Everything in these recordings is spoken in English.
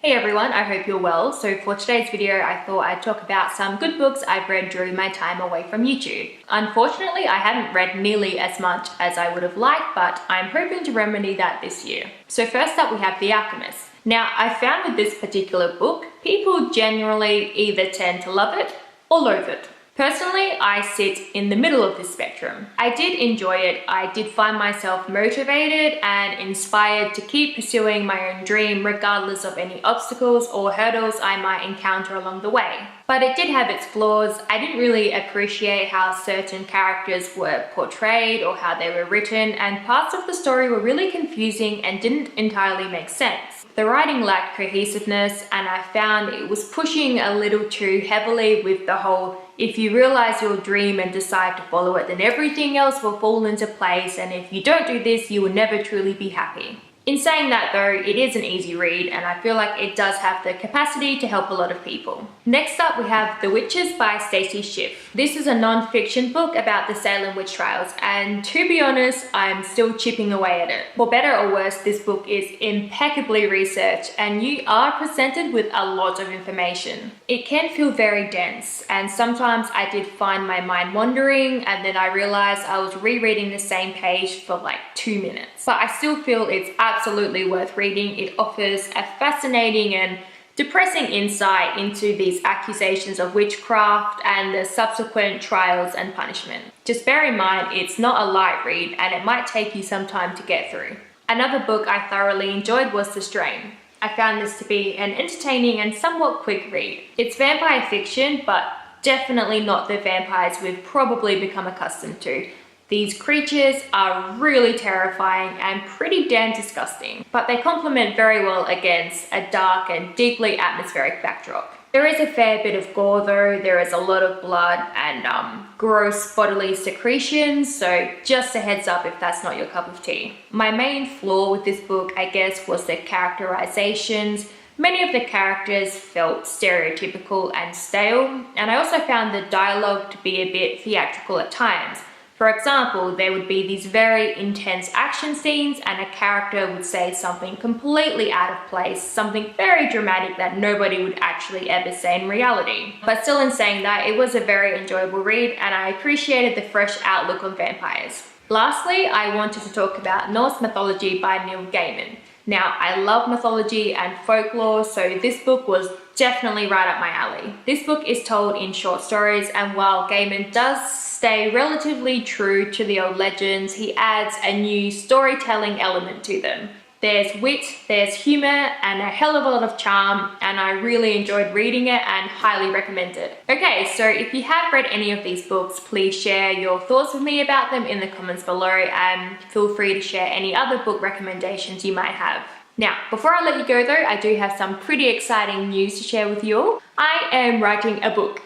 Hey everyone, I hope you're well. So for today's video, I thought I'd talk about some good books I've read during my time away from YouTube. Unfortunately, I haven't read nearly as much as I would have liked, but I'm hoping to remedy that this year. So first up, we have The Alchemist. Now, I found with this particular book, people generally either tend to love it or loathe it. Personally, I sit in the middle of this spectrum. I did enjoy it. I did find myself motivated and inspired to keep pursuing my own dream regardless of any obstacles or hurdles I might encounter along the way. But it did have its flaws. I didn't really appreciate how certain characters were portrayed or how they were written, and parts of the story were really confusing and didn't entirely make sense. The writing lacked cohesiveness, and I found it was pushing a little too heavily with the whole if you realize your dream and decide to follow it, then everything else will fall into place, and if you don't do this, you will never truly be happy. In saying that though, it is an easy read and I feel like it does have the capacity to help a lot of people. Next up, we have The Witches by Stacy Schiff. This is a non-fiction book about the Salem witch trials, and to be honest, I'm still chipping away at it. For better or worse, this book is impeccably researched and you are presented with a lot of information. It can feel very dense, and sometimes I did find my mind wandering, and then I realized I was rereading the same page for like 2 minutes. But I still feel it's absolutely worth reading. It offers a fascinating and depressing insight into these accusations of witchcraft and the subsequent trials and punishment. Just bear in mind, it's not a light read and it might take you some time to get through. Another book I thoroughly enjoyed was The Strain. I found this to be an entertaining and somewhat quick read. It's vampire fiction, but definitely not the vampires we've probably become accustomed to. These creatures are really terrifying and pretty damn disgusting, but they complement very well against a dark and deeply atmospheric backdrop. There is a fair bit of gore though. There is a lot of blood and gross bodily secretions, so just a heads up if that's not your cup of tea. My main flaw with this book, I guess, was the characterizations. Many of the characters felt stereotypical and stale, and I also found the dialogue to be a bit theatrical at times. For example, there would be these very intense action scenes and a character would say something completely out of place, something very dramatic that nobody would actually ever say in reality. But still, in saying that, it was a very enjoyable read and I appreciated the fresh outlook on vampires. Lastly, I wanted to talk about Norse Mythology by Neil Gaiman. Now, I love mythology and folklore, so this book was definitely right up my alley. This book is told in short stories, and while Gaiman does stay relatively true to the old legends, he adds a new storytelling element to them. There's wit, there's humor, and a hell of a lot of charm, and I really enjoyed reading it and highly recommend it. Okay, so if you have read any of these books, please share your thoughts with me about them in the comments below, and feel free to share any other book recommendations you might have. Now, before I let you go though, I do have some pretty exciting news to share with you all. I am writing a book.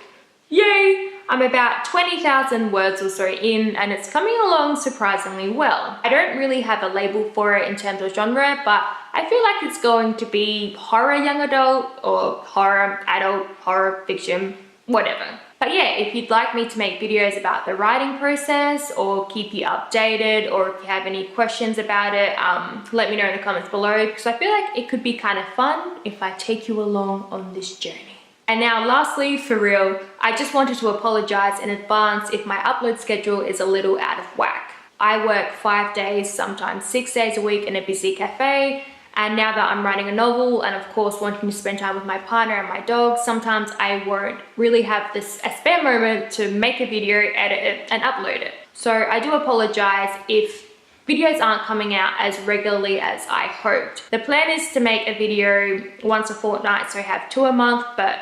Yay! I'm about 20,000 words or so in and it's coming along surprisingly well. I don't really have a label for it in terms of genre, but I feel like it's going to be horror young adult or horror adult, horror fiction, whatever. But yeah, if you'd like me to make videos about the writing process or keep you updated, or if you have any questions about it, let me know in the comments below, because I feel like it could be kind of fun if I take you along on this journey. And now lastly, for real, I just wanted to apologize in advance if my upload schedule is a little out of whack. I work 5 days, sometimes 6 days a week in a busy cafe, and now that I'm writing a novel and of course wanting to spend time with my partner and my dog, sometimes I won't really have a spare moment to make a video, edit it, and upload it. So I do apologize if videos aren't coming out as regularly as I hoped. The plan is to make a video once a fortnight, so I have 2 a month, but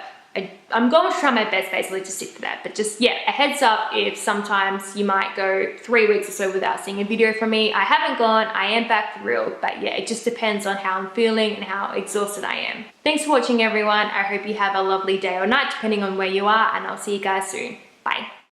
I'm going to try my best basically to stick to that. But just, yeah, a heads up if sometimes you might go 3 weeks or so without seeing a video from me. I haven't gone, I am back for real, but yeah, it just depends on how I'm feeling and how exhausted I am. Thanks for watching everyone. I hope you have a lovely day or night depending on where you are, and I'll see you guys soon. Bye.